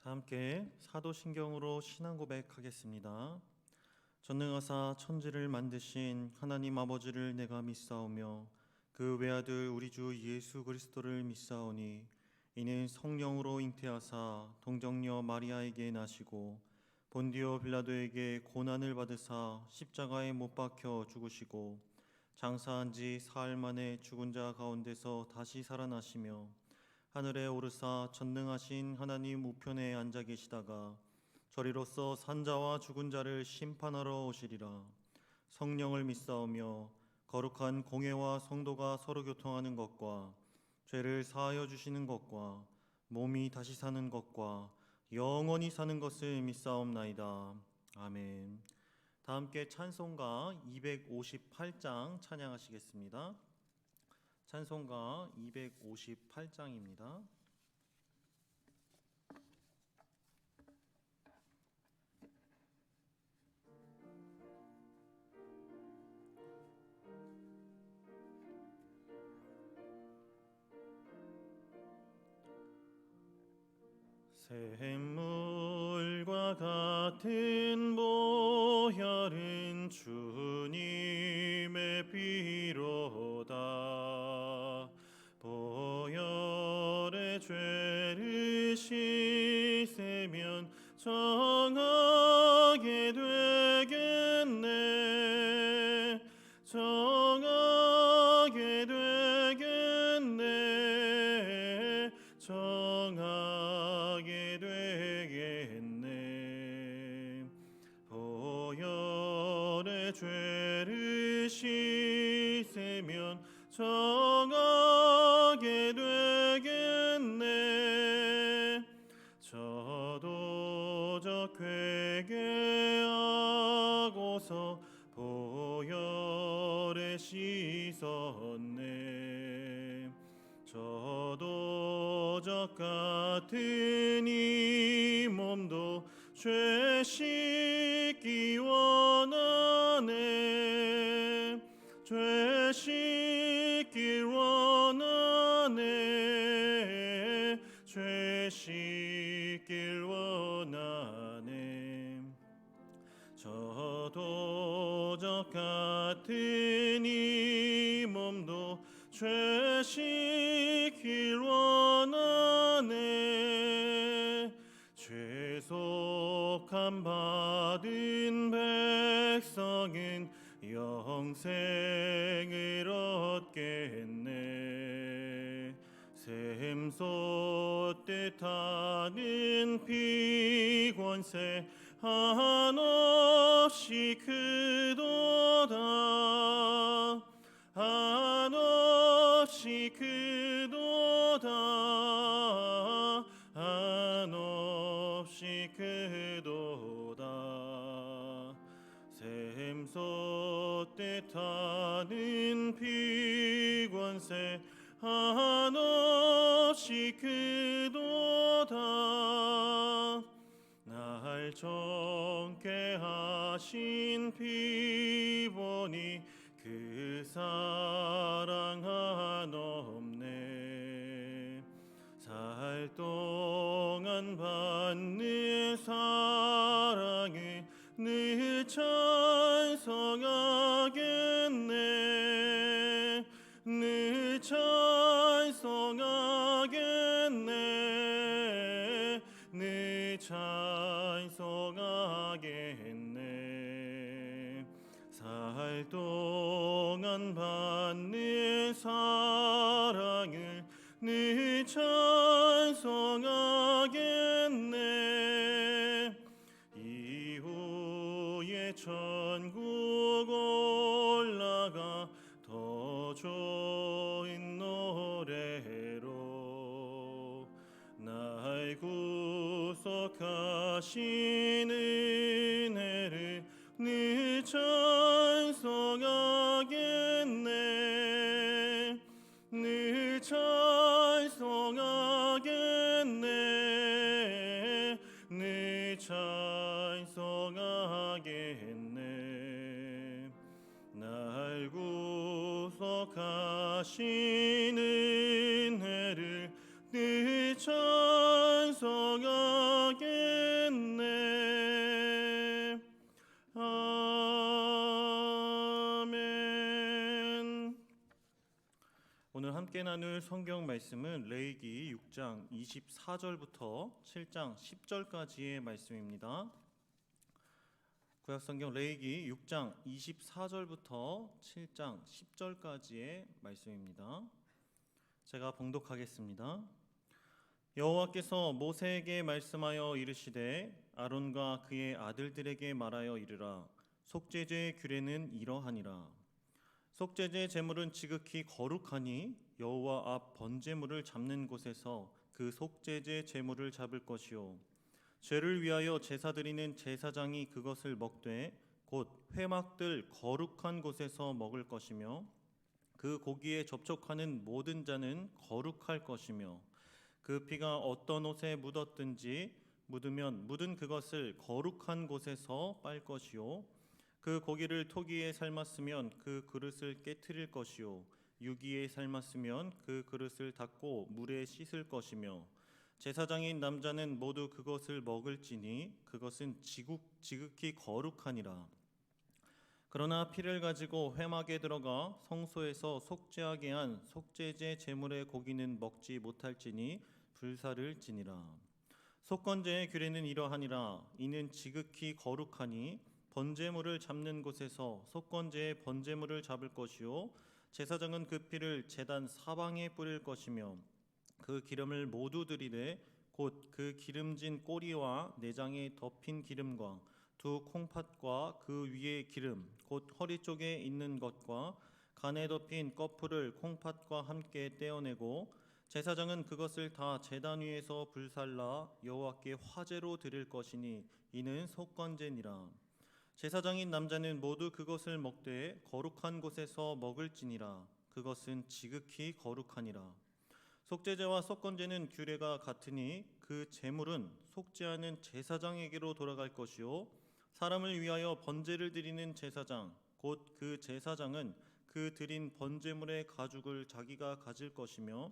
다 함께 사도신경으로 신앙 고백하겠습니다. 전능하사 천지를 만드신 하나님 아버지를 내가 믿사오며 그 외아들 우리 주 예수 그리스도를 믿사오니 이는 성령으로 잉태하사 동정녀 마리아에게 나시고 본디오 빌라도에게 고난을 받으사 십자가에 못 박혀 죽으시고 장사한 지 사흘 만에 죽은 자 가운데서 다시 살아나시며 하늘에 오르사 전능하신 하나님 우편에 앉아 계시다가 저리로서 산자와 죽은 자를 심판하러 오시리라. 성령을 믿사오며 거룩한 공회와 성도가 서로 교통하는 것과 죄를 사하여 주시는 것과 몸이 다시 사는 것과 영원히 사는 것을 믿사옵나이다. 아멘. 다 함께 찬송가 258장 찬양하시겠습니다. 찬송가 258장입니다. 샘물과 같은 보혈은 주님의 피로다. 보혈의 죄를 씻으면 정하게 되겠네. 정하게 되겠네. 정하게 되겠네. 보혈의 죄를 씻으면 정하게 되겠네. 저도 회개하고서 보혈에 씻었네. 저도 같은 이 몸도 죄 씻기 원하네. 죄 씻길 원하네. 죄 씻길 원하네. 저도 같은 이 몸도 죄 씻길 원하네. 죄속함 받은 백성은 영생을 얻겠네. 샘솟듯 하는 피권세 한없이 크도다. 한없이 크도다. 한없이 크도다. 샘솟듯 하는 피권세 한없이 크도다. 날 정케 하신 피보니 그 사랑 한없네. 살 동안 받는 사랑을 늘 찬송하겠네. 늘 찬송하겠네. 늘 찬송하겠네. 살 동안 받는 사랑을 늘 찬송하겠네. 이후에 천국 올라가 더 좋은 노래로 날 구속하신 은혜를 늘 찬송하겠네. 늘 찬송하겠네. 늘 찬송하겠네. 날 구속하신 은혜를 늘 찬송하겠네. 함께 나눌 성경 말씀은 레위기 6장 24절부터 7장 10절까지의 말씀입니다. 구약 성경 레위기 6장 24절부터 7장 10절까지의 말씀입니다. 제가 봉독하겠습니다. 여호와께서 모세에게 말씀하여 이르시되 아론과 그의 아들들에게 말하여 이르라. 속죄제의 규례는 이러하니라. 속죄제 제물은 지극히 거룩하니 여호와 앞 번제물을 잡는 곳에서 그 속죄제 제물을 잡을 것이요 죄를 위하여 제사 드리는 제사장이 그것을 먹되 곧 회막들 거룩한 곳에서 먹을 것이며 그 고기에 접촉하는 모든 자는 거룩할 것이며 그 피가 어떤 옷에 묻었든지 묻으면 묻은 그것을 거룩한 곳에서 빨 것이요 그 고기를 토기에 삶았으면 그 그릇을 깨트릴 것이요 유기에 삶았으면 그 그릇을 닦고 물에 씻을 것이며 제사장인 남자는 모두 그것을 먹을지니 그것은 지극히 거룩하니라. 그러나 피를 가지고 회막에 들어가 성소에서 속죄하게 한 속죄제 제물의 고기는 먹지 못할지니 불사를 지니라. 속건제의 규례는 이러하니라. 이는 지극히 거룩하니 번제물을 잡는 곳에서 속건제의 번제물을 잡을 것이요 제사장은 그 피를 제단 사방에 뿌릴 것이며 그 기름을 모두 들이되 곧 그 기름진 꼬리와 내장에 덮인 기름과 두 콩팥과 그 위의 기름 곧 허리 쪽에 있는 것과 간에 덮인 꺼풀을 콩팥과 함께 떼어내고 제사장은 그것을 다 제단 위에서 불살라 여호와께 화제로 드릴 것이니 이는 속건제니라. 제사장인 남자는 모두 그것을 먹되 거룩한 곳에서 먹을지니라. 그것은 지극히 거룩하니라. 속죄제와 속건제는 규례가 같으니 그 제물은 속죄하는 제사장에게로 돌아갈 것이요 사람을 위하여 번제를 드리는 제사장 곧 그 제사장은 그 드린 번제물의 가죽을 자기가 가질 것이며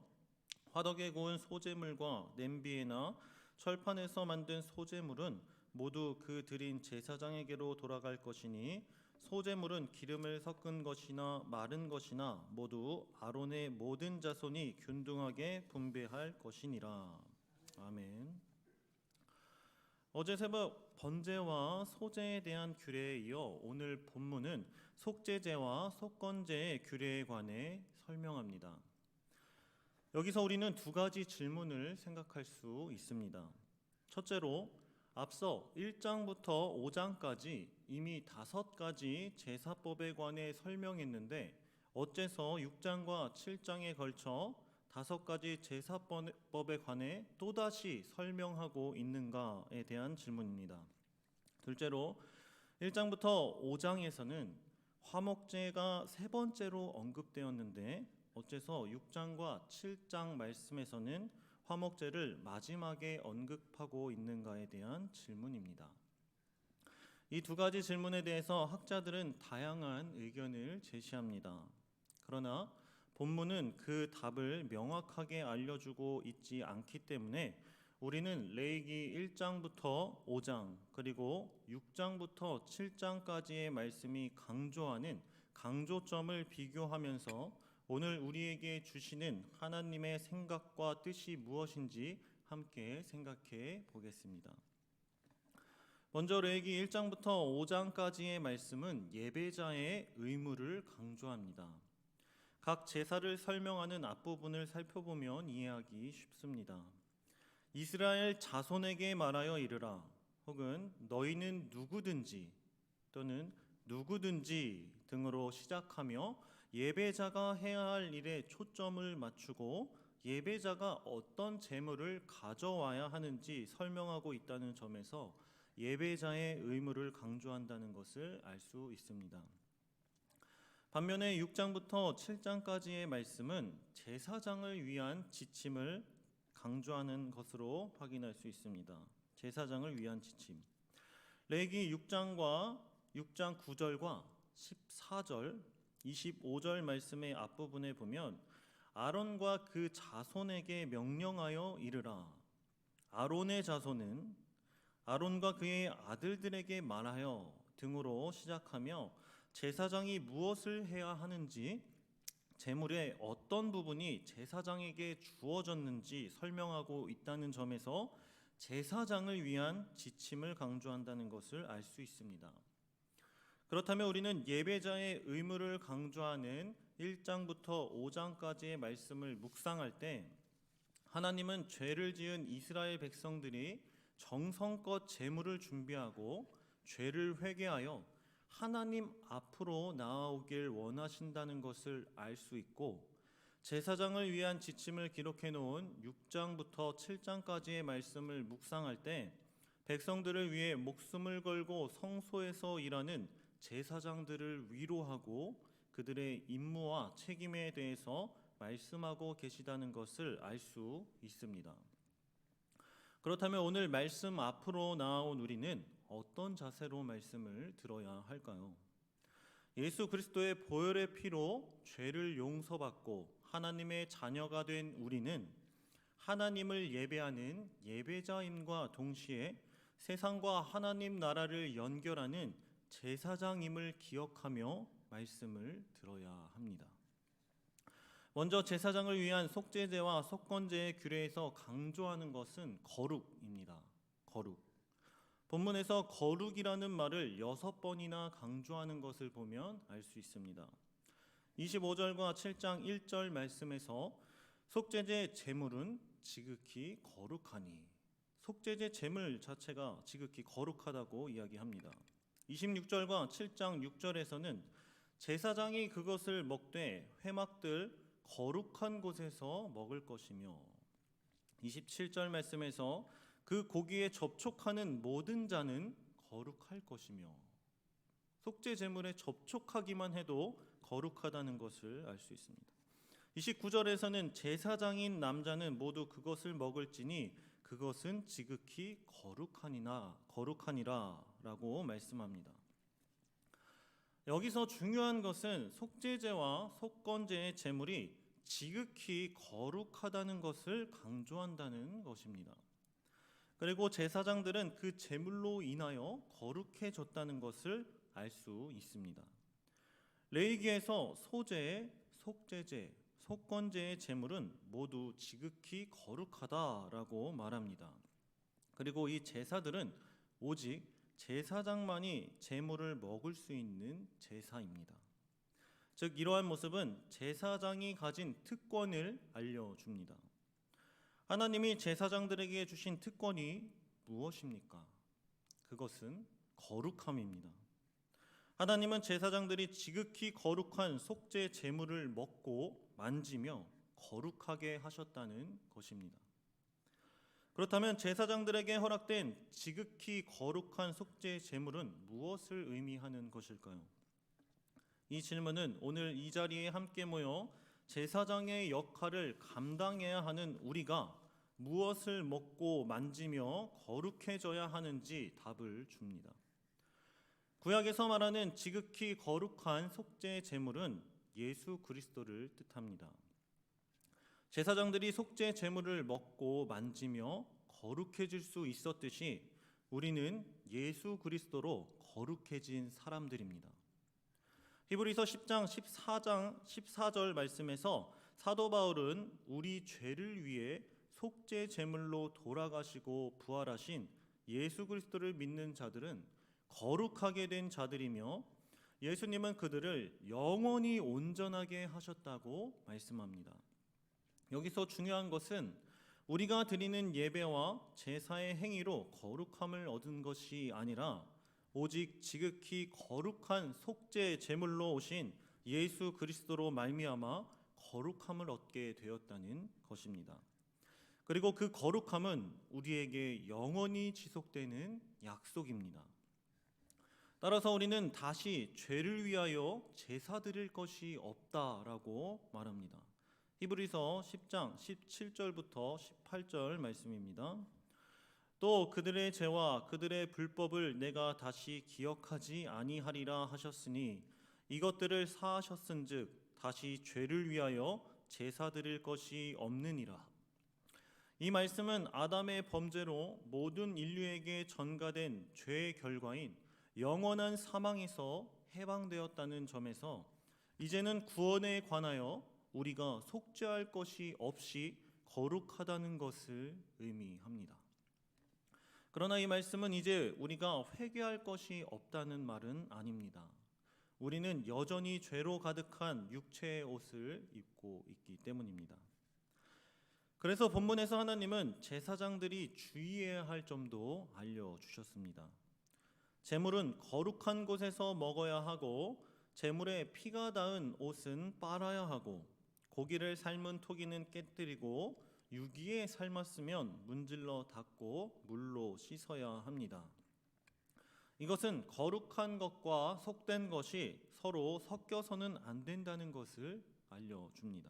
화덕에 구운 소제물과 냄비에나 철판에서 만든 소제물은 모두 그 드린 제사장에게로 돌아갈 것이니 소제물은 기름을 섞은 것이나 마른 것이나 모두 아론의 모든 자손이 균등하게 분배할 것이니라. 아멘. 어제 새벽 번제와 소제에 대한 규례에 이어 오늘 본문은 속죄제와 속건제의 규례에 관해 설명합니다. 여기서 우리는 두 가지 질문을 생각할 수 있습니다. 첫째로 앞서 1장부터 5장까지 이미 5가지 제사법에 관해 설명했는데 어째서 6장과 7장에 걸쳐 5가지 제사법에 관해 또다시 설명하고 있는가에 대한 질문입니다. 둘째로 1장부터 5장에서는 화목제가 세 번째로 언급되었는데 어째서 6장과 7장 말씀에서는 화목제를 마지막에 언급하고 있는가에 대한 질문입니다. 이 두 가지 질문에 대해서 학자들은 다양한 의견을 제시합니다. 그러나 본문은 그 답을 명확하게 알려주고 있지 않기 때문에 우리는 레위기 1장부터 5장 그리고 6장부터 7장까지의 말씀이 강조하는 강조점을 비교하면서 오늘 우리에게 주시는 하나님의 생각과 뜻이 무엇인지 함께 생각해 보겠습니다. 먼저 레위기 1장부터 5장까지의 말씀은 예배자의 의무를 강조합니다. 각 제사를 설명하는 앞부분을 살펴보면 이해하기 쉽습니다. 이스라엘 자손에게 말하여 이르라 혹은 너희는 누구든지 또는 누구든지 등으로 시작하며 예배자가 해야 할 일에 초점을 맞추고 예배자가 어떤 제물을 가져와야 하는지 설명하고 있다는 점에서 예배자의 의무를 강조한다는 것을 알 수 있습니다. 반면에 6장부터 7장까지의 말씀은 제사장을 위한 지침을 강조하는 것으로 확인할 수 있습니다. 제사장을 위한 지침. 레위기 6장 9절과 14절, 25절 말씀의 앞부분에 보면 아론과 그 자손에게 명령하여 이르라. 아론의 자손은 아론과 그의 아들들에게 말하여 등으로 시작하며 제사장이 무엇을 해야 하는지 제물의 어떤 부분이 제사장에게 주어졌는지 설명하고 있다는 점에서 제사장을 위한 지침을 강조한다는 것을 알 수 있습니다. 그렇다면 우리는 예배자의 의무를 강조하는 1장부터 5장까지의 말씀을 묵상할 때 하나님은 죄를 지은 이스라엘 백성들이 정성껏 제물을 준비하고 죄를 회개하여 하나님 앞으로 나아오길 원하신다는 것을 알 수 있고, 제사장을 위한 지침을 기록해 놓은 6장부터 7장까지의 말씀을 묵상할 때 백성들을 위해 목숨을 걸고 성소에서 일하는 제사장들을 위로하고 그들의 임무와 책임에 대해서 말씀하고 계시다는 것을 알 수 있습니다. 그렇다면 오늘 말씀 앞으로 나아온 우리는 어떤 자세로 말씀을 들어야 할까요? 예수 그리스도의 보혈의 피로 죄를 용서받고 하나님의 자녀가 된 우리는 하나님을 예배하는 예배자임과 동시에 세상과 하나님 나라를 연결하는 제사장임을 기억하며 말씀을 들어야 합니다. 먼저 제사장을 위한 속죄제와 속건제의 규례에서 강조하는 것은 거룩입니다. 거룩. 본문에서 거룩이라는 말을 6번이나 강조하는 것을 보면 알 수 있습니다. 25절과 7장 1절 말씀에서 속죄제 제물은 지극히 거룩하니, 속죄제 제물 자체가 지극히 거룩하다고 이야기합니다. 26절과 7장 6절에서는 제사장이 그것을 먹되 회막들 거룩한 곳에서 먹을 것이며, 27절 말씀에서 그 고기에 접촉하는 모든 자는 거룩할 것이며, 속죄 제물에 접촉하기만 해도 거룩하다는 것을 알 수 있습니다. 29절에서는 제사장인 남자는 모두 그것을 먹을지니 그것은 지극히 거룩하니라 라고 말씀합니다. 여기서 중요한 것은 속죄제와 속건제의 제물이 지극히 거룩하다는 것을 강조한다는 것입니다. 그리고 제사장들은 그 제물로 인하여 거룩해졌다는 것을 알 수 있습니다. 레위기에서 소제, 속죄제, 속건제의 제물은 모두 지극히 거룩하다라고 말합니다. 그리고 이 제사들은 오직 제사장만이 제물을 먹을 수 있는 제사입니다. 즉 이러한 모습은 제사장이 가진 특권을 알려줍니다. 하나님이 제사장들에게 주신 특권이 무엇입니까? 그것은 거룩함입니다. 하나님은 제사장들이 지극히 거룩한 속죄 제물을 먹고 만지며 거룩하게 하셨다는 것입니다. 그렇다면 제사장들에게 허락된 지극히 거룩한 속죄 제물은 무엇을 의미하는 것일까요? 이 질문은 오늘 이 자리에 함께 모여 제사장의 역할을 감당해야 하는 우리가 무엇을 먹고 만지며 거룩해져야 하는지 답을 줍니다. 구약에서 말하는 지극히 거룩한 속죄 제물은 예수 그리스도를 뜻합니다. 제사장들이 속죄 제물을 먹고 만지며 거룩해질 수 있었듯이 우리는 예수 그리스도로 거룩해진 사람들입니다. 히브리서 10장 14절 말씀에서 사도 바울은 우리 죄를 위해 속죄 제물로 돌아가시고 부활하신 예수 그리스도를 믿는 자들은 거룩하게 된 자들이며 예수님은 그들을 영원히 온전하게 하셨다고 말씀합니다. 여기서 중요한 것은 우리가 드리는 예배와 제사의 행위로 거룩함을 얻은 것이 아니라 오직 지극히 거룩한 속죄 제물로 오신 예수 그리스도로 말미암아 거룩함을 얻게 되었다는 것입니다. 그리고 그 거룩함은 우리에게 영원히 지속되는 약속입니다. 따라서 우리는 다시 죄를 위하여 제사 드릴 것이 없다라고 말합니다. 히브리서 10장 17절부터 18절 말씀입니다. 또 그들의 죄와 그들의 불법을 내가 다시 기억하지 아니하리라 하셨으니 이것들을 사하셨은즉 다시 죄를 위하여 제사 드릴 것이 없느니라. 이 말씀은 아담의 범죄로 모든 인류에게 전가된 죄의 결과인 영원한 사망에서 해방되었다는 점에서 이제는 구원에 관하여 우리가 속죄할 것이 없이 거룩하다는 것을 의미합니다. 그러나 이 말씀은 이제 우리가 회개할 것이 없다는 말은 아닙니다. 우리는 여전히 죄로 가득한 육체의 옷을 입고 있기 때문입니다. 그래서 본문에서 하나님은 제사장들이 주의해야 할 점도 알려주셨습니다. 제물은 거룩한 곳에서 먹어야 하고 제물에 피가 닿은 옷은 빨아야 하고 고기를 삶은 토기는 깨뜨리고 유기에 삶았으면 문질러 닦고 물로 씻어야 합니다. 이것은 거룩한 것과 속된 것이 서로 섞여서는 안 된다는 것을 알려줍니다.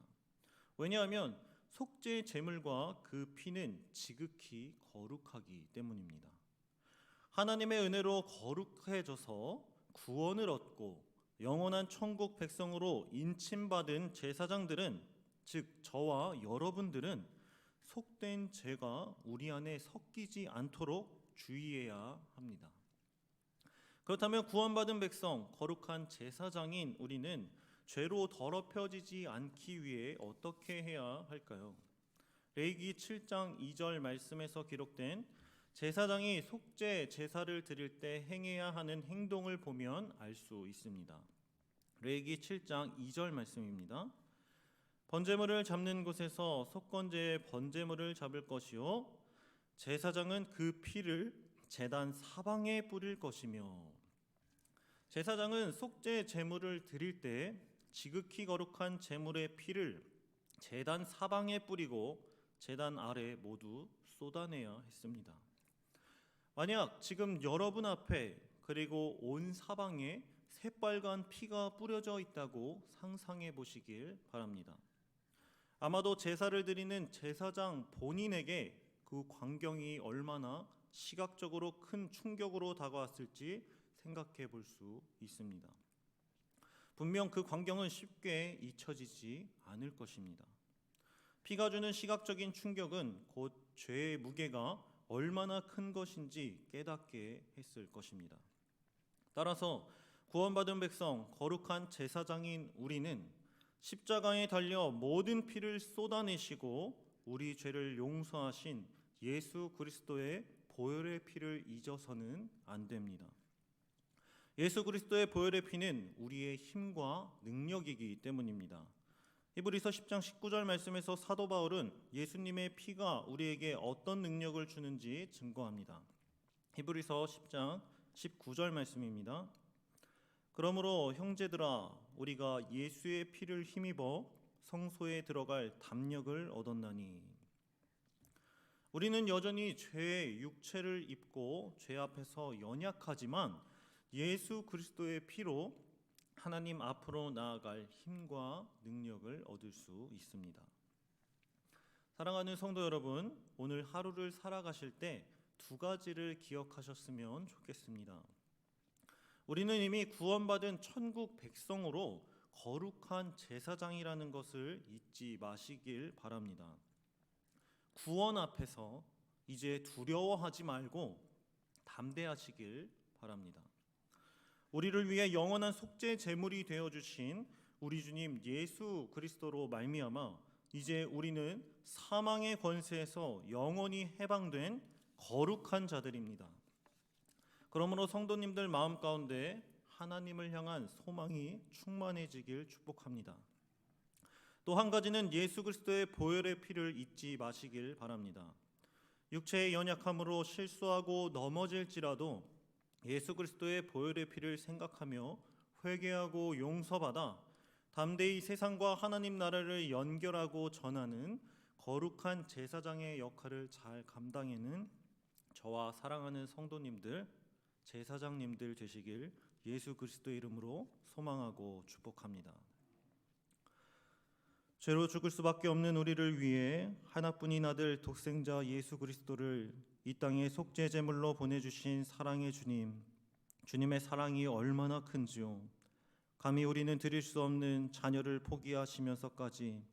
왜냐하면 속죄 제물과 그 피는 지극히 거룩하기 때문입니다. 하나님의 은혜로 거룩해져서 구원을 얻고 영원한 천국 백성으로 인침받은 제사장들은, 즉 저와 여러분들은 속된 죄가 우리 안에 섞이지 않도록 주의해야 합니다. 그렇다면 구원받은 백성, 거룩한 제사장인 우리는 죄로 더럽혀지지 않기 위해 어떻게 해야 할까요? 레위기 7장 2절 말씀에서 기록된 제사장이 속죄 제사를 드릴 때 행해야 하는 행동을 보면 알 수 있습니다. 레위기 7장 2절 말씀입니다. 번제물을 잡는 곳에서 속건제의 번제물을 잡을 것이요 제사장은 그 피를 제단 사방에 뿌릴 것이며, 제사장은 속죄 제물을 드릴 때 지극히 거룩한 제물의 피를 제단 사방에 뿌리고 제단 아래 모두 쏟아내야 했습니다. 만약 지금 여러분 앞에 그리고 온 사방에 새빨간 피가 뿌려져 있다고 상상해 보시길 바랍니다. 아마도 제사를 드리는 제사장 본인에게 그 광경이 얼마나 시각적으로 큰 충격으로 다가왔을지 생각해 볼 수 있습니다. 분명 그 광경은 쉽게 잊혀지지 않을 것입니다. 피가 주는 시각적인 충격은 곧 죄의 무게가 얼마나 큰 것인지 깨닫게 했을 것입니다. 따라서 구원받은 백성, 거룩한 제사장인 우리는 십자가에 달려 모든 피를 쏟아내시고 우리 죄를 용서하신 예수 그리스도의 보혈의 피를 잊어서는 안 됩니다. 예수 그리스도의 보혈의 피는 우리의 힘과 능력이기 때문입니다. 히브리서 10장 19절 말씀에서 사도 바울은 예수님의 피가 우리에게 어떤 능력을 주는지 증거합니다. 히브리서 10장 19절 말씀입니다. 그러므로 형제들아, 우리가 예수의 피를 힘입어 성소에 들어갈 담력을 얻었나니. 우리는 여전히 죄의 육체를 입고 죄 앞에서 연약하지만 예수 그리스도의 피로 하나님 앞으로 나아갈 힘과 능력을 얻을 수 있습니다. 사랑하는 성도 여러분, 오늘 하루를 살아가실 때 두 가지를 기억하셨으면 좋겠습니다. 우리는 이미 구원받은 천국 백성으로 거룩한 제사장이라는 것을 잊지 마시길 바랍니다. 구원 앞에서 이제 두려워하지 말고 담대하시길 바랍니다. 우리를 위해 영원한 속죄 제물이 되어 주신 우리 주님 예수 그리스도로 말미암아 이제 우리는 사망의 권세에서 영원히 해방된 거룩한 자들입니다. 그러므로 성도님들 마음 가운데 하나님을 향한 소망이 충만해지길 축복합니다. 또 한 가지는 예수 그리스도의 보혈의 피를 잊지 마시길 바랍니다. 육체의 연약함으로 실수하고 넘어질지라도 예수 그리스도의 보혈의 피를 생각하며 회개하고 용서받아 담대히 세상과 하나님 나라를 연결하고 전하는 거룩한 제사장의 역할을 잘 감당하는 저와 사랑하는 성도님들, 제사장님들 되시길 예수 그리스도의 이름으로 소망하고 축복합니다. 죄로 죽을 수밖에 없는 우리를 위해 하나뿐인 아들 독생자 예수 그리스도를 이 땅에 속죄 제물로 보내주신 사랑의 주님, 주님의 사랑이 얼마나 큰지요. 감히 우리는 드릴 수 없는 자녀를 포기하시면서까지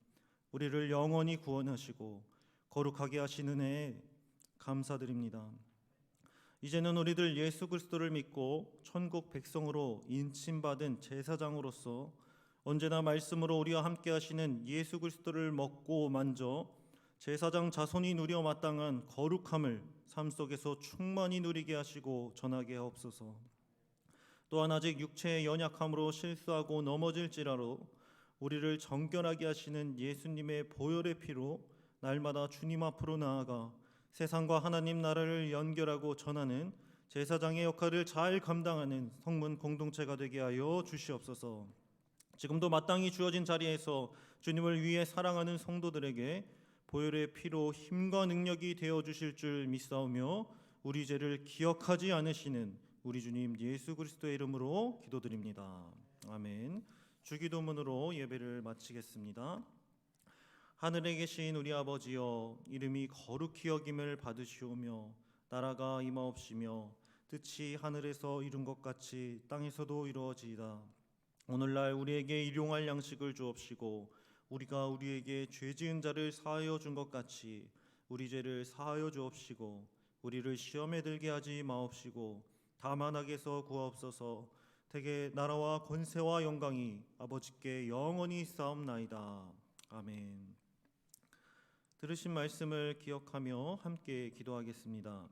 우리를 영원히 구원하시고 거룩하게 하신 은혜에 감사드립니다. 이제는 우리들 예수 그리스도를 믿고 천국 백성으로 인침받은 제사장으로서 언제나 말씀으로 우리와 함께 하시는 예수 그리스도를 먹고 만져 제사장 자손이 누려 마땅한 거룩함을 삶 속에서 충만히 누리게 하시고 전하게 하옵소서. 또한 아직 육체의 연약함으로 실수하고 넘어질지라도 우리를 정결하게 하시는 예수님의 보혈의 피로 날마다 주님 앞으로 나아가 세상과 하나님 나라를 연결하고 전하는 제사장의 역할을 잘 감당하는 성문 공동체가 되게 하여 주시옵소서. 지금도 마땅히 주어진 자리에서 주님을 위해 사랑하는 성도들에게 보혈의 피로 힘과 능력이 되어 주실 줄 믿사오며 우리 죄를 기억하지 않으시는 우리 주님 예수 그리스도의 이름으로 기도드립니다. 아멘. 주기도문으로 예배를 마치겠습니다. 하늘에 계신 우리 아버지여, 이름이 거룩히 여김을 받으시오며 나라가 임하옵시며 뜻이 하늘에서 이룬 것 같이 땅에서도 이루어지이다. 오늘날 우리에게 일용할 양식을 주옵시고 우리가 우리에게 죄 지은 자를 사하여 준 것 같이 우리 죄를 사하여 주옵시고 우리를 시험에 들게 하지 마옵시고 다만 악에서 구하옵소서. 대개 나라와 권세와 영광이 아버지께 영원히 있사옵나이다. 아멘. 들으신 말씀을 기억하며 함께 기도하겠습니다.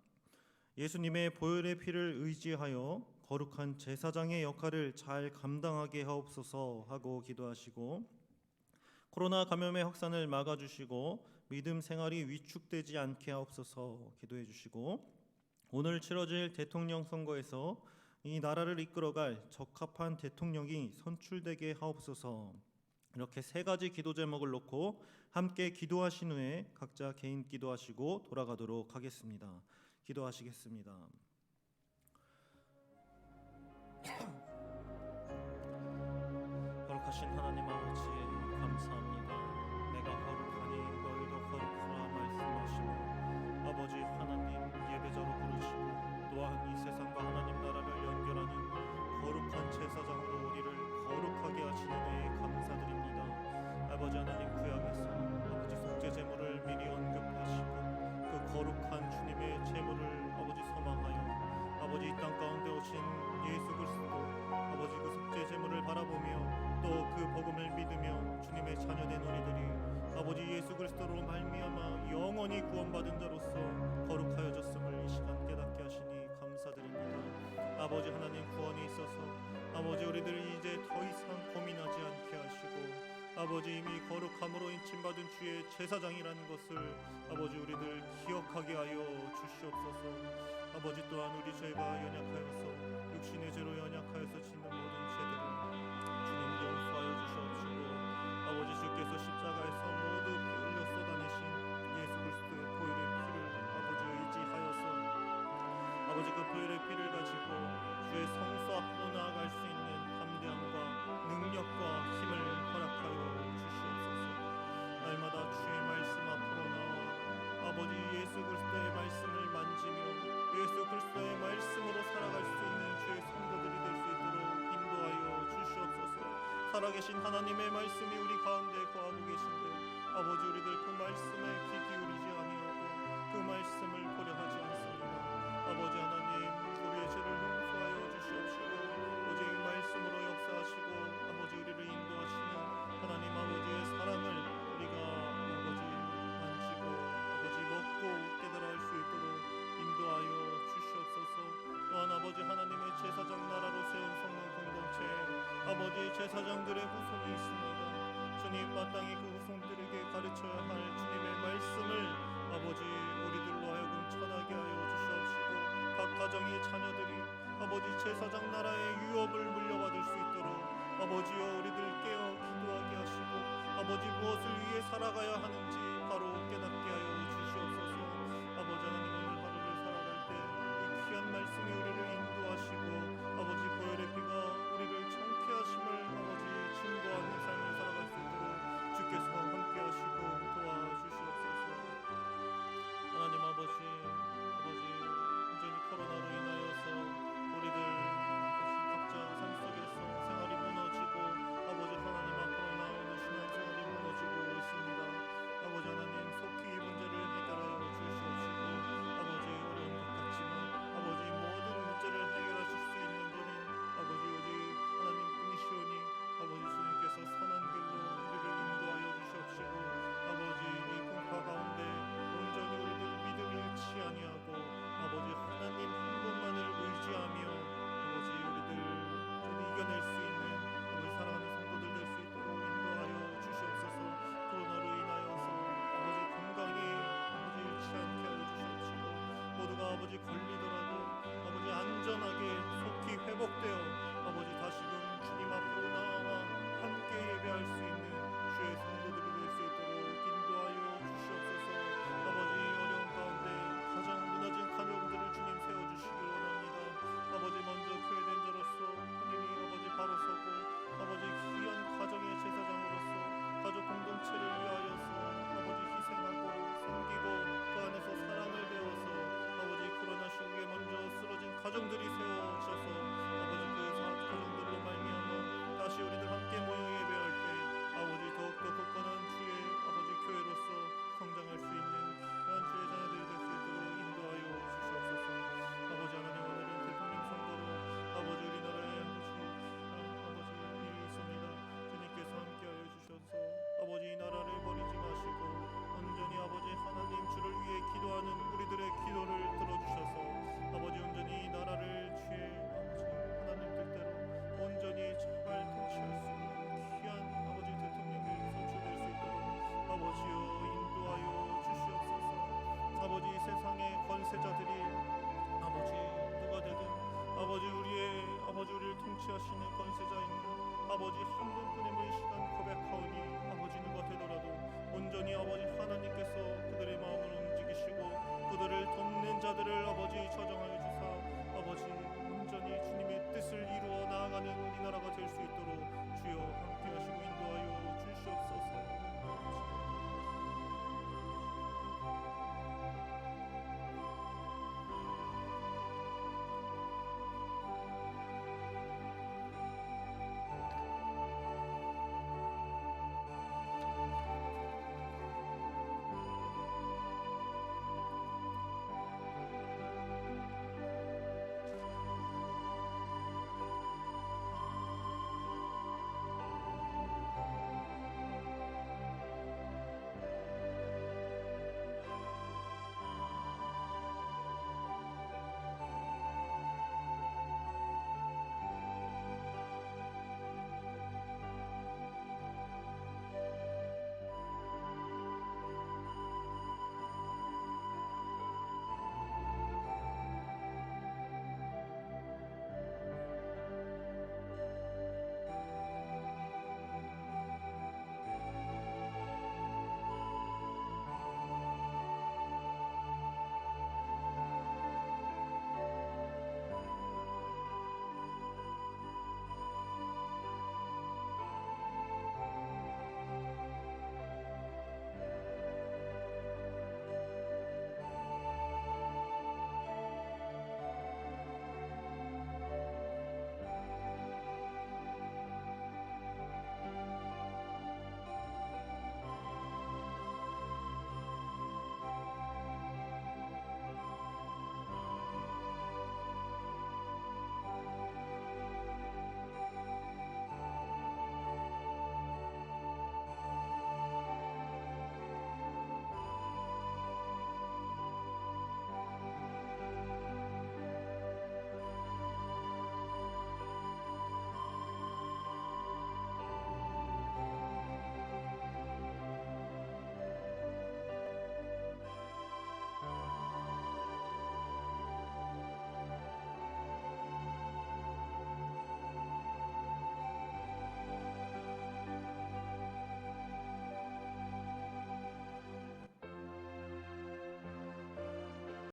예수님의 보혈의 피를 의지하여 거룩한 제사장의 역할을 잘 감당하게 하옵소서 하고 기도하시고, 코로나 감염의 확산을 막아주시고 믿음 생활이 위축되지 않게 하옵소서 기도해 주시고, 오늘 치러질 대통령 선거에서 이 나라를 이끌어갈 적합한 대통령이 선출되게 하옵소서. 이렇게 세 가지 기도 제목을 놓고 함께 기도하신 후에 각자 개인 기도하시고 돌아가도록 하겠습니다. 기도하시겠습니다. 거룩하신 하나님 아버지, 감사합니다. 내가 거룩하니 너희도 거룩하라 말씀하시고 아버지 하나님 예배자로 부르시고 또한 이 세상과 하나님 나라를 연결하는 거룩한 제사장으로 우리를 거룩하게 하시는 데 감사드립니다. 아버지 하나님, 구약에서 아버지 속죄 제물을 미리 언급하시고 그 거룩한 주님의 제물을 아버지 소망하여 아버지 이 땅 가운데 오신 예수 그리스도 아버지 그 속죄 제물을 바라보며 또 그 복음을 믿으며 주님의 자녀된 우리들이 아버지 예수 그리스도로 말미암아 영원히 구원받은 자로서 거룩하여졌음을 이 시간 깨닫게 하시니 감사드립니다. 아버지 하나님, 구원이 있어서 아버지 우리들이 이제 더 이상 고민하지 않게 하시고 아버지 이미 거룩함으로 인침받은 주의 제사장이라는 것을 아버지 우리들 기억하게 하여 주시옵소서. 아버지 또한 우리 죄가 연약하여서 육신의 죄로 연약하여서 짓는 모든 죄들을 주님 용서하여 주시옵시고 아버지 주께서 십자가에서 모두 피 흘려 쏟아내신 예수 그리스도의 보혈의 피를 아버지 의지하여서 아버지 그 보혈의 피를 가지고 주의 성소 앞으로 나아갈 수 있는 담대함과 능력과 힘을 허락하여 주시옵소서. 날마다 주의 말씀 앞으로 나와 아버지 예수 그리스도의 말씀을 만지며 예수 그리스도의 말씀으로 살아갈 수 있는 주의 성도들이 될 수 있도록 인도하여 주시옵소서. 살아계신 하나님의 말씀이 우리 가운데 거하고 계신데 아버지 우리들 그 말씀에 귀 기울이지 아니하고 그 말씀을 보려 하지 않습니다. 아버지 하나님, 우리의 죄를 용서하여 주시옵시고 오직 말씀으로 역사하시고 아버지 우리를 인도하시는 하나님 아버지의 사랑을 우리가 아버지 만지고 아버지 먹고 깨달아 할 수 있도록 인도하여 주시옵소서. 또한 아버지 하나님의 제사장 나라로 세운 성문 공동체에 아버지 제사장들의 후손이 있습니다. 주님, 마땅히 그 후손들에게 가르쳐야 할 주님의 말씀을 아버지 우리들로 하여금 전하게 하여 주시옵시고 각 가정의 자녀들이 아버지 제사장 나라의 유업을 물려받을 수 있도록 아버지여 우리들 깨어 기도하게 하시고 아버지 무엇을 위해 살아가야 하는지 바로 깨닫게 하여 주시옵소서. 아버지 하나님, 오늘 하루를 살아갈 때 이 귀한 말씀이 우리를 인도하시고 아버지 보혈의 피가 우리를 정케 하심을 아버지 증거하는 삶을 살아갈 수 있도록 주께서 함께 하시고 도와주시옵소서. 하나님 아버지 온전히 코로나로 인하여서 우리들 각자 삶 속에서 생활이 무너지고 아버지 하나님 앞으로 나오는 신앙생활이 무너지고 있습니다. 아버지 하나님, 속히 이 문제 아버지 걸리더라도 아버지 안전하게 속히 회복되어 아버지 다시금 주님 앞으로 나와 함께 예배할 수 있는 주의 성도들이 될 수 있도록 인도하여 주시옵소서. 아버지 어려운 가운데 가장 무너진 가정들을 주님 세워주시길 원합니다. 아버지 먼저 교회된 자로서 본인이 아버지 바로 서고 아버지 귀한 가정의 제사장으로서 가족 공동체를 위하여서 아버지 희생하고 섬기고 그 안에서 사랑을 배워서 아버지 코로나 시국에 먼저 쓰러진 가정들이 세워져서 아버지 그 가정들로 말미암아 다시 우리들 함께 모여 예배할 때 아버지 더욱더 굳건한 주의 아버지 교회로서 성장할 수 있는 귀한 주의 자녀들이 될 수 있도록 인도하여 주시옵소서. 아버지 하나님 오늘은 대통령 선거로 아버지 우리나라에 아버지 일이 있습니다. 주님께서 함께하여 주셔서 아버지 이 나라를 버리지 마시고 온전히 아버지 하나님 주를 위해 기도하는 우리들의 기도를 들어주셔서 아버지 온전히 이 나라를 주의 아버지 하나님 뜻대로 온전히 잘 통치할 수 있는 귀한 아버지 대통령이 선출될 수 있도록 아버지여 인도하여 주시옵소서. 아버지 세상의 권세자들이 아버지 누가 되든 아버지 우리의 아버지 우리를 통치하시는 권세자인 아버지 한 분뿐임을 시간 고백